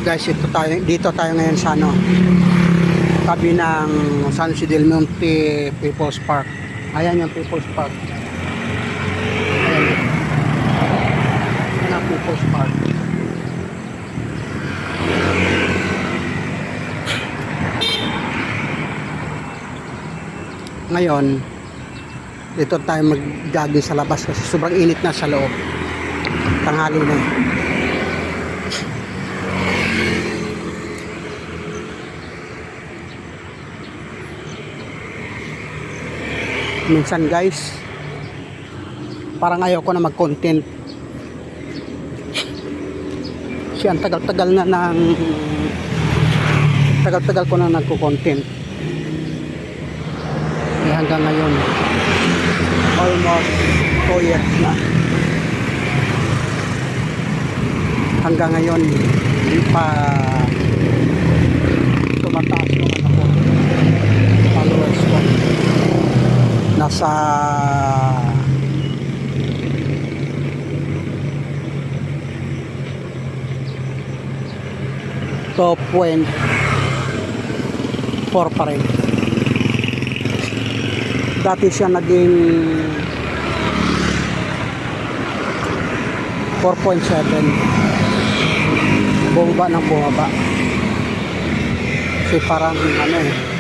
Guys, dito tayo ngayon sa ano, tabi ng San Jose del Monte People's Park. Ayan yung People's Park. Ayan. Ayan ang People's Park. Ngayon, dito tayo mag-jogging sa labas kasi sobrang init na sa loob. Tanghali na. Minsan guys, parang ayaw ko na mag-content kasi ang tagal-tagal na tagal-tagal ko na nagko-content hanggang ngayon almost 2 years na hanggang ngayon hindi pa tumataas yung ano ko, followers ko. Nasa 2.4 pa rin. Dati siya naging 4.7. Bumaba ng bumaba. Kasi parang ano eh,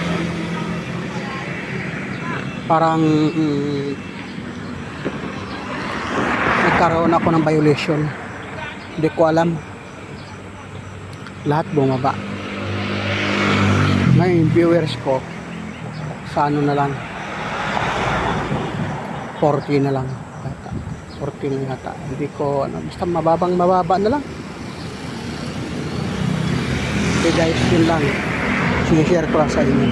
parang nagkaroon ako ng violation. Hindi ko alam. Lahat bumaba. Ngayon viewers ko sa ano na lang, 40 na lang yata. 40 na yata. Hindi ko ano, basta mababa na lang. Okay guys, yun lang. Sinishare ko lang sa inyo.